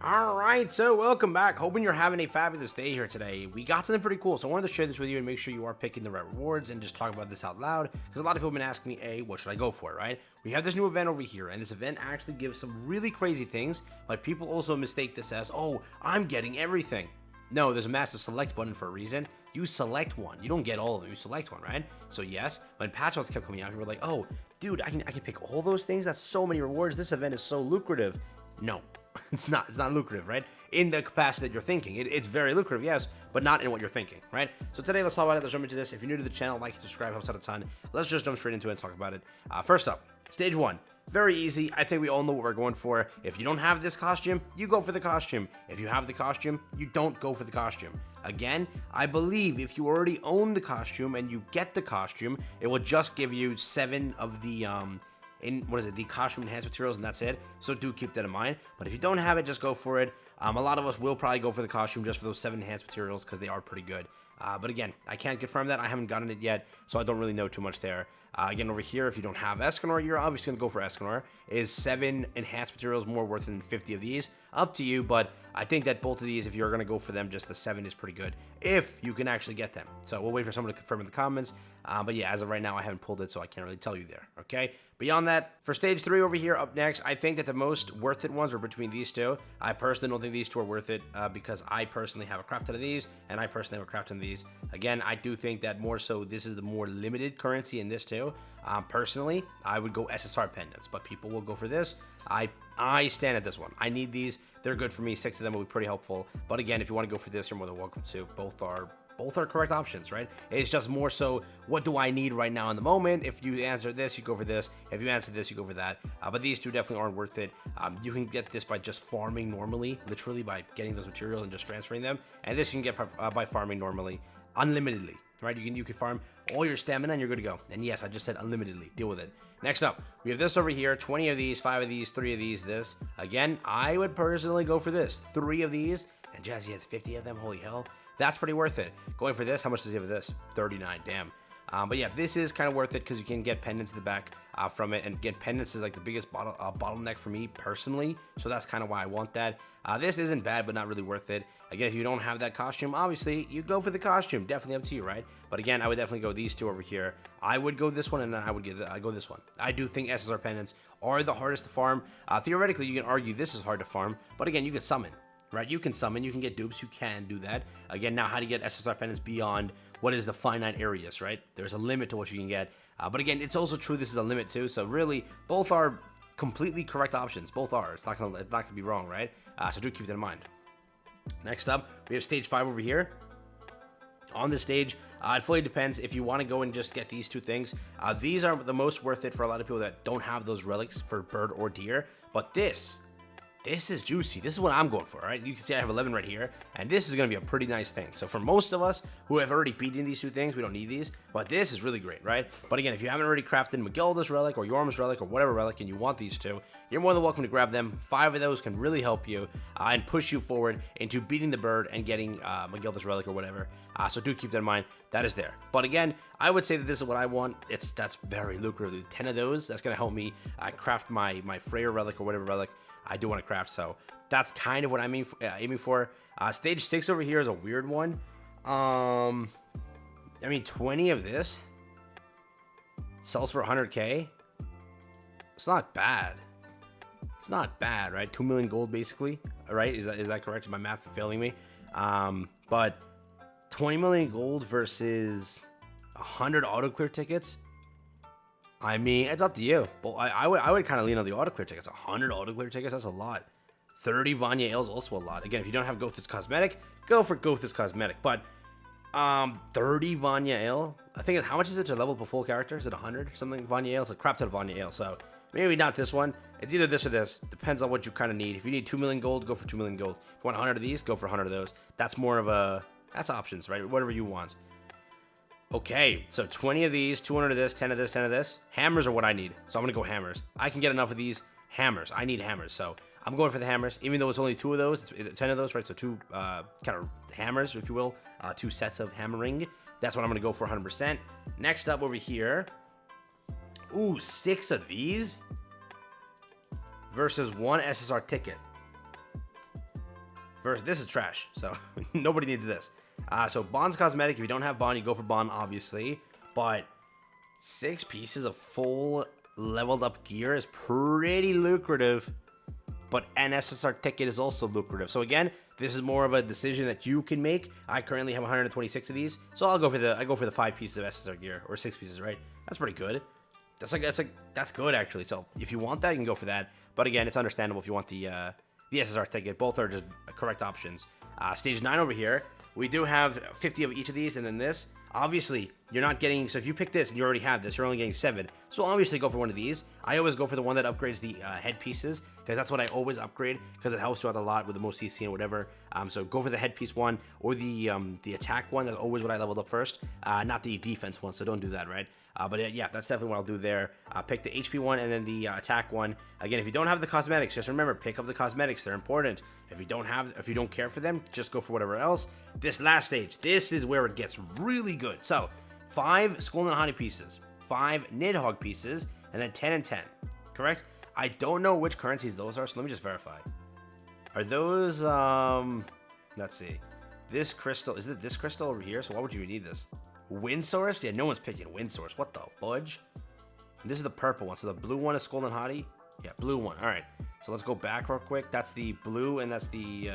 Alright, so welcome back. Hoping you're having a fabulous day here today. We got something pretty cool, so I wanted to share this with you and make sure you are picking the right rewards and just talk about this out loud, because a lot of people have been asking me, what should I go for, right? We have this new event over here, and this event actually gives some really crazy things, but people also mistake this as, oh, I'm getting everything. No, there's a massive select button for a reason. You select one. You don't get all of them. You select one, right? So yes, when patch notes kept coming out, people were like, oh, dude, I can pick all those things? That's so many rewards. This event is so lucrative. No. It's not lucrative, right? In the capacity that you're thinking. It's very lucrative, yes, but not in what you're thinking, right? So today, let's talk about it. Let's jump into this. If you're new to the channel, like, subscribe, helps out a ton. Let's just jump straight into it and talk about it. First up, stage 1. Very easy. I think we all know what we're going for. If you don't have this costume, you go for the costume. If you have the costume, you don't go for the costume. Again, I believe if you already own the costume and you get the costume, it will just give you 7 of the, the costume enhanced materials, and that's it. So do keep that in mind. But if you don't have it, just go for it. A lot of us will probably go for the costume just for those 7 enhanced materials because they are pretty good. But again, I can't confirm that. I haven't gotten it yet, so I don't really know too much there. Again, over here, if you don't have Escanor, you're obviously going to go for Escanor. Is 7 enhanced materials more worth than 50 of these? Up to you, but I think that both of these, if you're going to go for them, just the 7 is pretty good, if you can actually get them. So we'll wait for someone to confirm in the comments. But yeah, as of right now, I haven't pulled it, so I can't really tell you there, okay? Beyond that, for stage 3 over here, up next, I think that the most worth it ones are between these two. I personally don't think these two are worth it because I personally have a crap ton of these, and I personally have a crap ton of these. Again, I do think that more so this is the more limited currency in this too. Personally, I would go SSR pendants, but people will go for this. I stand at this one. I need these. They're good for me. 6 of them will be pretty helpful. But again, if you want to go for this, you're more than welcome to. Both are correct options, right? It's just more so, what do I need right now in the moment? If you answer this, you go for this. If you answer this, you go for that. But these two definitely aren't worth it. You can get this by just farming normally, literally by getting those materials and just transferring them. And this you can get by farming normally, unlimitedly, right? You can farm all your stamina and you're good to go. And yes, I just said unlimitedly. Deal with it. Next up, we have this over here, 20 of these, 5 of these, 3 of these, this. Again, I would personally go for this. 3 of these, and Jazzy has 50 of them, holy hell. That's pretty worth it. Going for this, how much does he have of this? 39, damn. But yeah, this is kind of worth it because you can get pendants in the back from it, and get pendants is like the biggest bottleneck for me personally, so that's kind of why I want that. This isn't bad, but not really worth it. Again, if you don't have that costume, obviously, you go for the costume. Definitely up to you, right? But again, I would definitely go these two over here. I would go this one, and then I go this one. I do think SSR pendants are the hardest to farm. Theoretically, you can argue this is hard to farm, but again, you can summon. Right, you can summon, you can get dupes, you can do that. Again, now how to get SSR pendants beyond what is the finite areas, right? There's a limit to what you can get. But again, it's also true this is a limit too. So really, both are completely correct options. Both are. It's not gonna be wrong, right? So do keep that in mind. Next up, we have stage 5 over here. On this stage, it fully depends if you want to go and just get these two things. These are the most worth it for a lot of people that don't have those relics for bird or deer. But this is juicy. This is what I'm going for, right? You can see I have 11 right here, and this is going to be a pretty nice thing. So for most of us who have already beaten these two things, we don't need these, but this is really great, right? But again, if you haven't already crafted Magilda's relic or Yorm's relic or whatever relic and you want these two, you're more than welcome to grab them. 5 of those can really help you and push you forward into beating the bird and getting Magilda's relic or whatever. So do keep that in mind. That is there. But again, I would say that this is what I want. That's very lucrative. 10 of those, that's going to help me craft my Freya relic or whatever relic I do want to craft. So that's kind of what I'm aiming for. Stage 6 over here is a weird one. I mean, 20 of this sells for 100k. It's not bad. It's not bad, right? 2 million gold basically, right? Is that correct? Is my math failing me? But 20 million gold versus 100 auto clear tickets. I mean, it's up to you. But I would kind of lean on the auto clear tickets. 100 auto clear tickets, that's a lot. 30 Vanya Ale is also a lot. Again, if you don't have Gotha's Cosmetic, go for Gotha's Cosmetic. But 30 Vanya Ale, I think, how much is it to level up a full character? Is it 100 something? Vanya Ale, it's a crap ton of Vanya Ale. So maybe not this one. It's either this or this. Depends on what you kind of need. If you need 2 million gold, go for 2 million gold. If you want 100 of these, go for 100 of those. That's more of a, that's options, right? Whatever you want. Okay, so 20 of these, 200 of this, 10 of this, 10 of this. Hammers are what I need, so I'm going to go hammers. I can get enough of these hammers. I need hammers, so I'm going for the hammers. Even though it's only 2 of those, it's 10 of those, right? So 2 kind of hammers, if you will. 2 sets of hammering. That's what I'm going to go for 100%. Next up over here. Ooh, 6 of these versus 1 SSR ticket. Versus this is trash, so nobody needs this. So Bond's cosmetic. If you don't have Bond, you go for Bond, obviously. But 6 pieces of full leveled up gear is pretty lucrative. But an SSR ticket is also lucrative. So again, this is more of a decision that you can make. I currently have 126 of these, so I go for the 5 pieces of SSR gear, or 6 pieces, right? That's pretty good. That's good actually. So if you want that, you can go for that. But again, it's understandable if you want the SSR ticket. Both are just correct options. Stage 9 over here, we do have 50 of each of these, and then this. Obviously, you're not getting, so if you pick this and you already have this, you're only getting 7. So obviously go for one of these. I always go for the one that upgrades the headpieces, because that's what I always upgrade, because it helps you out a lot with the most CC and whatever. So go for the headpiece one, or the attack one. That's always what I leveled up first, not the defense one, so don't do that, right? But yeah, that's definitely what I'll do there. Pick the HP one and then the attack one. Again, if you don't have the cosmetics, just remember, pick up the cosmetics. They're important. If you don't care for them, just go for whatever else. This last stage, this is where it gets really good. So 5 Skull and Hottie pieces, 5 Nidhogg pieces, and then 10 and 10. Correct? I don't know which currencies those are, so let me just verify. Are those let's see. This crystal, is it this crystal over here? So why would you need this? Wind Source? Yeah, no one's picking Wind Source. What the fudge? This is the purple one. So the blue one is Skull and Hottie. Yeah, blue one. All right. So let's go back real quick. That's the blue, and that's the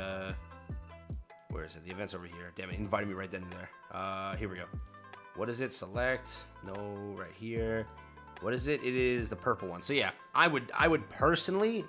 where is it? The event's over here. Damn it, invited me right then and there. Here we go. What is it? Select. No, right here. What is it? It is the purple one. So yeah, I would personally,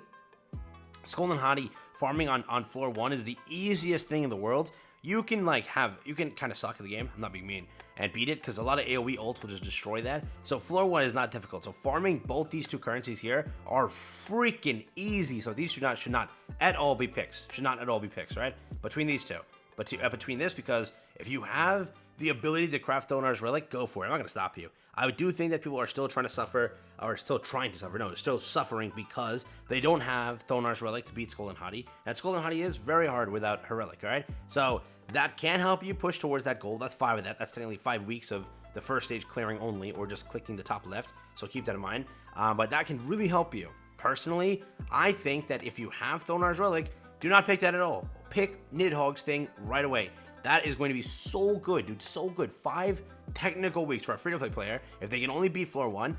Skull and Hottie farming on floor 1 is the easiest thing in the world. You can kind of suck at the game, I'm not being mean, and beat it, because a lot of AoE ults will just destroy that. So floor 1 is not difficult. So farming both these 2 currencies here are freaking easy. So these should not at all be picks. Should not at all be picks, right? Between these 2. But between this, because if you have the ability to craft Thonar's Relic, go for it. I'm not going to stop you. I do think that people are still trying to suffer, or still trying to suffer. No, they're still suffering because they don't have Thonar's Relic to beat Skull and Hottie. And Skull and Hottie is very hard without her Relic, all right? So that can help you push towards that goal. That's 5 of that. That's technically 5 weeks of the first stage clearing only, or just clicking the top left. So keep that in mind. But that can really help you. Personally, I think that if you have Thonar's Relic, do not pick that at all. Pick Nidhogg's thing right away. That is going to be so good, dude, so good. 5 technical weeks for a free-to-play player if they can only beat floor 1.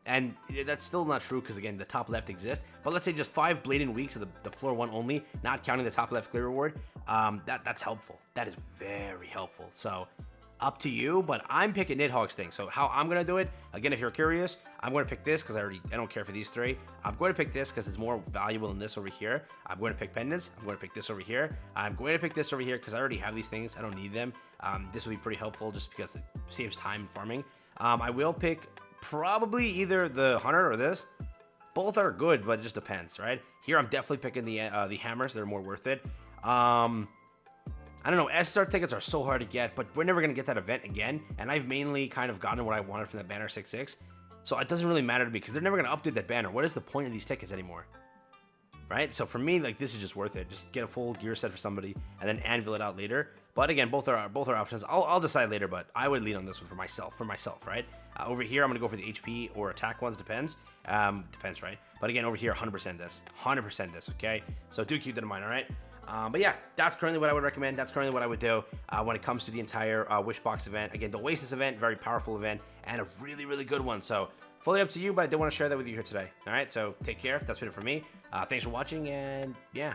And that's still not true because, again, the top left exists. But let's say just 5 blatant weeks of the floor 1 only, not counting the top left clear reward. That's helpful. That is very helpful. So up to you, but I'm picking Nidhogg's thing. So how I'm going to do it, again, if you're curious, I'm going to pick this because I don't care for these 3. I'm going to pick this because it's more valuable than this over here. I'm going to pick pendants. I'm going to pick this over here. I'm going to pick this over here because I already have these things. I don't need them. This will be pretty helpful just because it saves time in farming. I will pick probably either the Hunter or this. Both are good, but it just depends, right? Here, I'm definitely picking the hammers. They're more worth it. I don't know, SSR tickets are so hard to get, but we're never going to get that event again, and I've mainly kind of gotten what I wanted from that banner 6-6, so it doesn't really matter to me, because they're never going to update that banner. What is the point of these tickets anymore? Right? So for me, like, this is just worth it. Just get a full gear set for somebody, and then anvil it out later. But again, both are options. I'll decide later, but I would lean on this one for myself, right? Over here, I'm going to go for the HP or attack ones, depends. Depends, right? But again, over here, 100% this, okay? So do keep that in mind, all right? But yeah, that's currently what I would recommend. That's currently what I would do when it comes to the entire WISHBOX event. Again, don't waste this event. Very powerful event and a really, really good one. So fully up to you, but I did want to share that with you here today. All right, so take care. That's been it for me. Thanks for watching, and yeah.